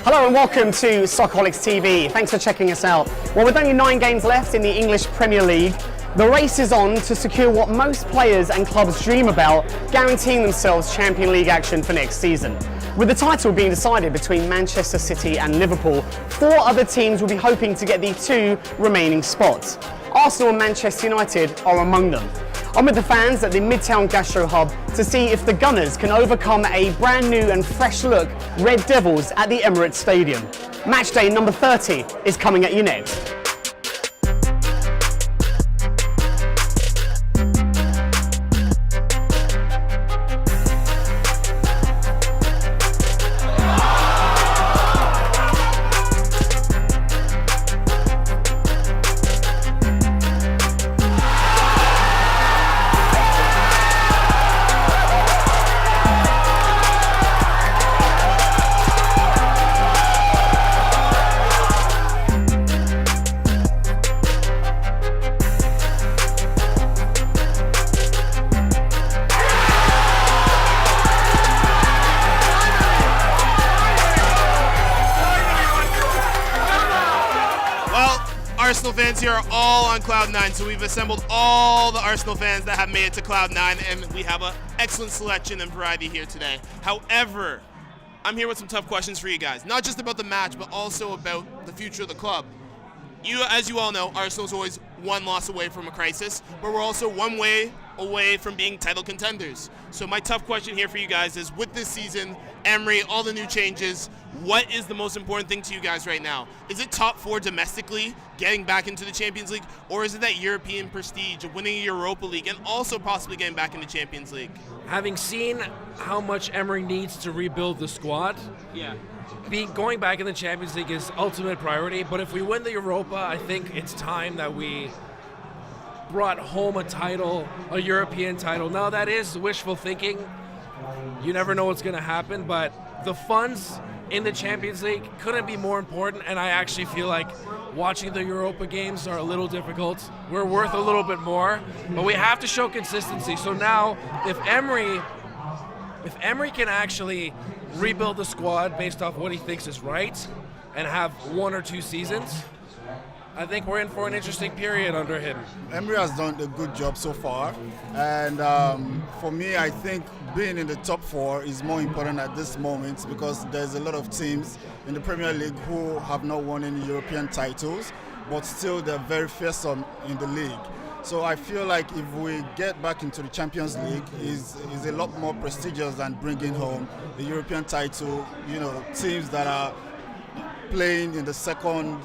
Hello and welcome to SoccerholicsTV. Thanks for checking us out. Well, with only 9 games left in the English Premier League, the race is on to secure what most players and clubs dream about, guaranteeing themselves Champions League action for next season. With the title being decided between Manchester City and Liverpool, 4 other teams will be hoping to get the 2 remaining spots. Arsenal and Manchester United are among them. I'm with the fans at the Midtown Gastro Hub to see if the Gunners can overcome a brand new and fresh look Red Devils at the Emirates Stadium. Match day number 30 is coming at you next. Arsenal fans here are all on Cloud 9, so we've assembled all the Arsenal fans that have made it to Cloud 9, and we have an excellent selection and variety here today. However, I'm here with some tough questions for you guys, not just about the match, but also about the future of the club. As you all know, Arsenal's always one loss away from a crisis, but we're also one way away from being title contenders. So my tough question here for you guys is, with this season, Emery, all the new changes, what is the most important thing to you guys right now? Is it top 4 domestically, getting back into the Champions League, or is it that European prestige of winning a Europa League and also possibly getting back in the Champions League? Having seen how much Emery needs to rebuild the squad, going back in the Champions League is ultimate priority, but if we win the Europa, I think it's time that we brought home a title, a European title. Now that is wishful thinking. You never know what's going to happen, but the funds in the Champions League couldn't be more important, and I actually feel like watching the Europa games are a little difficult. We're worth a little bit more, but we have to show consistency. So now, if Emery can actually rebuild the squad based off what he thinks is right and have 1 or 2 seasons, I think we're in for an interesting period under him. Emery has done a good job so far, and for me, I think being in the top 4 is more important at this moment because there's a lot of teams in the Premier League who have not won any European titles, but still they're very fearsome in the league. So I feel like if we get back into the Champions League, is a lot more prestigious than bringing home the European title. You know, teams that are playing in the second,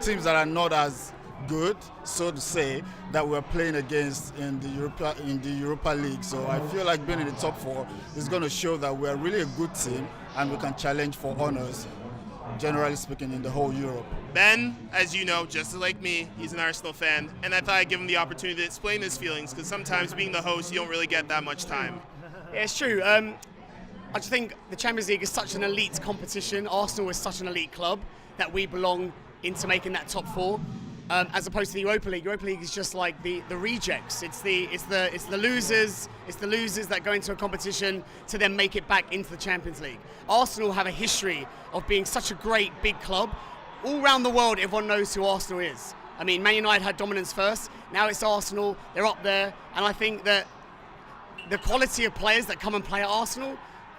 teams that are not as good, so to say, that we're playing against in the Europa League. So I feel like being in the top 4 is going to show that we're really a good team and we can challenge for honors, generally speaking, in the whole Europe. Ben, as you know, just like me, he's an Arsenal fan, and I thought I'd give him the opportunity to explain his feelings, because sometimes being the host, you don't really get that much time. Yeah, it's true. I just think the Champions League is such an elite competition. Arsenal is such an elite club that we belong into making that top 4, as opposed to the Europa League. Europa League is just like the rejects. It's the losers. It's the losers that go into a competition to then make it back into the Champions League. Arsenal have a history of being such a great big club. All around the world, everyone knows who Arsenal is. I mean, Man United had dominance first. Now it's Arsenal. They're up there, and I think that the quality of players that come and play at Arsenal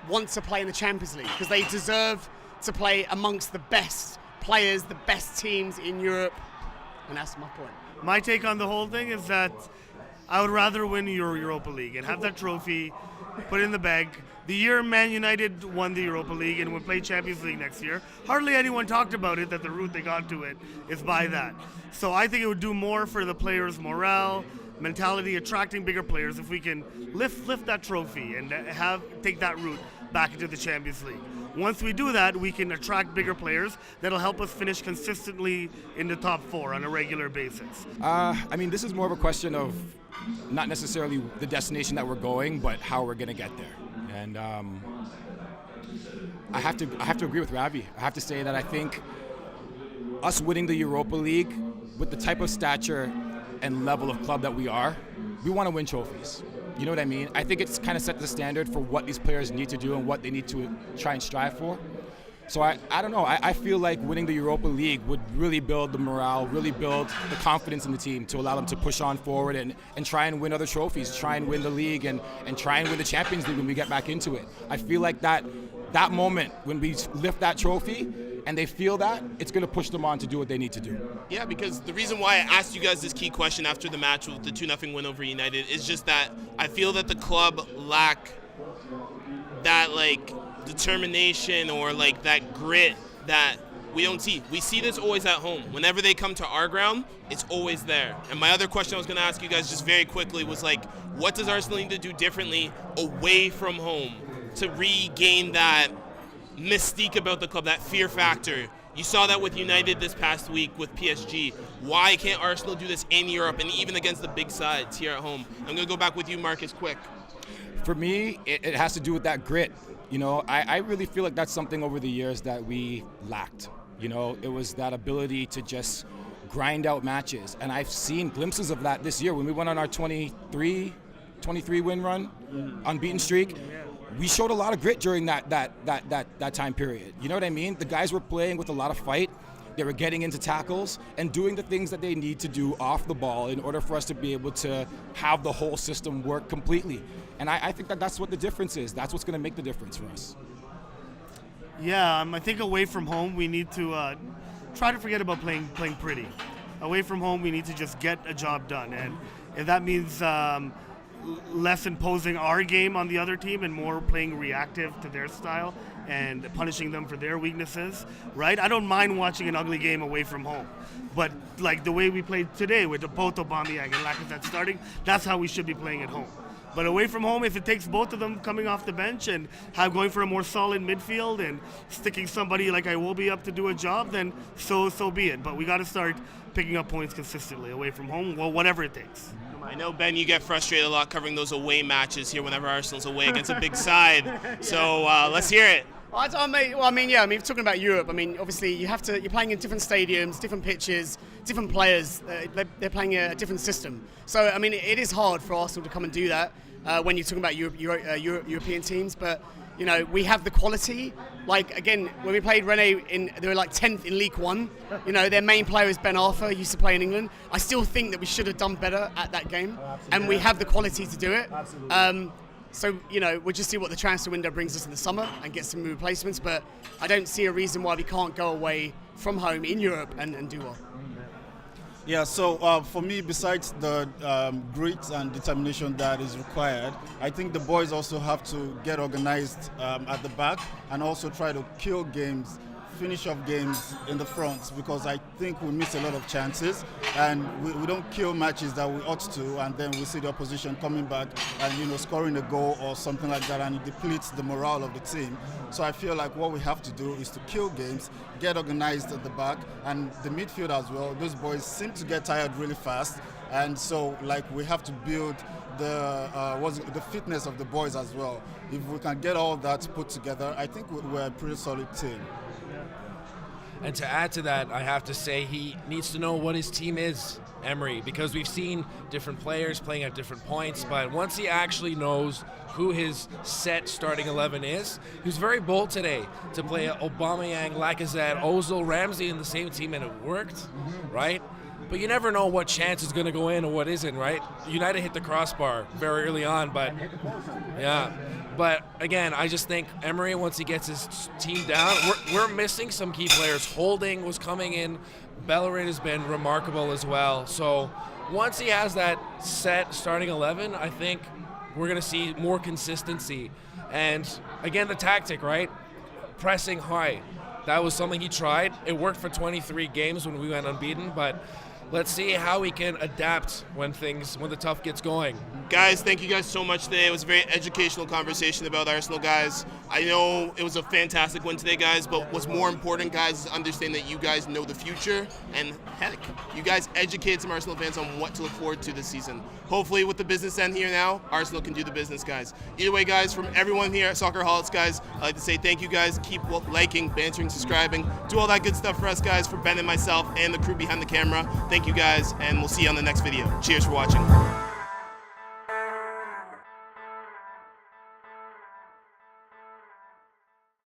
want to play in the Champions League because they deserve to play amongst the best players, the best teams in Europe, and that's my point. My take on the whole thing is that I would rather win Europa League and have that trophy, put it in the bag. The year Man United won the Europa League and would play Champions League next year, hardly anyone talked about it, that the route they got to it is by that. So I think it would do more for the players' morale, mentality, attracting bigger players if we can lift that trophy and take that route back into the Champions League. Once we do that, we can attract bigger players that'll help us finish consistently in the top 4 on a regular basis. I mean, this is more of a question of not necessarily the destination that we're going, but how we're going to get there. And I have to agree with Ravi. I have to say that I think us winning the Europa League with the type of stature and level of club that we are, we want to win trophies. You know what I mean? I think it's kind of set the standard for what these players need to do and what they need to try and strive for. So I don't know. I feel like winning the Europa League would really build the morale, really build the confidence in the team to allow them to push on forward and try and win other trophies, try and win the league and try and win the Champions League when we get back into it. I feel like that moment when we lift that trophy and they feel that, it's going to push them on to do what they need to do. Yeah, because the reason why I asked you guys this key question after the match with the 2-0 win over United is just that I feel that the club lack that like determination or like that grit that we don't see. We see this always at home. Whenever they come to our ground, it's always there. And my other question I was going to ask you guys just very quickly was like, what does Arsenal need to do differently away from home to regain that mystique about the club, that fear factor? You saw that with United this past week with PSG. Why can't Arsenal do this in Europe and even against the big sides here at home? I'm going to go back with you, Marcus, quick. For me, it has to do with that grit. You know, I really feel like that's something over the years that we lacked. You know, it was that ability to just grind out matches. And I've seen glimpses of that this year when we went on our 23 win run, unbeaten streak. We showed a lot of grit during that time period. You know what I mean? The guys were playing with a lot of fight. They were getting into tackles and doing the things that they need to do off the ball in order for us to be able to have the whole system work completely. And I think that's what the difference is. That's what's going to make the difference for us. Yeah, I think away from home we need to try to forget about playing pretty. Away from home we need to just get a job done, and if that means less imposing our game on the other team and more playing reactive to their style and punishing them for their weaknesses, right? I don't mind watching an ugly game away from home, but like the way we played today with both Aubameyang and Lacazette starting, that's how we should be playing at home. But away from home, if it takes both of them coming off the bench and going for a more solid midfield and sticking somebody like Iwobi up to do a job, then so be it. But we got to start picking up points consistently away from home, well, whatever it takes. I know, Ben, you get frustrated a lot covering those away matches here whenever Arsenal's away against a big side. So let's hear it. Talking about Europe, obviously you're playing in different stadiums, different pitches, different players. They're playing a different system. So, it is hard for Arsenal to come and do that when you're talking about European teams. But, you know, we have the quality. Like, again, when we played Rennes, they were like 10th in League One. You know, their main player is Ben Arthur, used to play in England. I still think that we should have done better at that game. And we have the quality to do it. So, you know, we'll just see what the transfer window brings us in the summer and get some replacements. But I don't see a reason why we can't go away from home in Europe and do well. Yeah, so for me, besides the grit and determination that is required, I think the boys also have to get organized at the back and also try to kill games, finish off games in the front, because I think we miss a lot of chances and we don't kill matches that we ought to, and then we see the opposition coming back and, you know, scoring a goal or something like that, and it depletes the morale of the team. So I feel like what we have to do is to kill games, get organized at the back, and the midfield as well. Those boys seem to get tired really fast, and so like we have to build the fitness of the boys as well. If we can get all that put together, I think we're a pretty solid team. And to add to that, I have to say he needs to know what his team is, Emery, because we've seen different players playing at different points, but once he actually knows who his set starting 11 is, he was very bold today to play Aubameyang, Lacazette, Ozil, Ramsey in the same team, and it worked, right? But you never know what chance is going to go in or what isn't, right? United hit the crossbar very early on, but yeah. But again, I just think Emery, once he gets his team down, we're missing some key players. Holding was coming in. Bellerin has been remarkable as well. So once he has that set starting 11, I think we're going to see more consistency. And again, the tactic, right? Pressing high. That was something he tried. It worked for 23 games when we went unbeaten, but let's see how we can adapt when the tough gets going. Guys, thank you guys so much today. It was a very educational conversation about Arsenal, guys. I know it was a fantastic win today, guys, but what's more important, guys, is understanding that you guys know the future, and heck, you guys educate some Arsenal fans on what to look forward to this season. Hopefully, with the business end here now, Arsenal can do the business, guys. Either way, guys, from everyone here at Soccerholics, guys, I'd like to say thank you, guys. Keep liking, bantering, subscribing. Do all that good stuff for us, guys, for Ben and myself and the crew behind the camera. Thank you, guys, and we'll see you on the next video. Cheers for watching.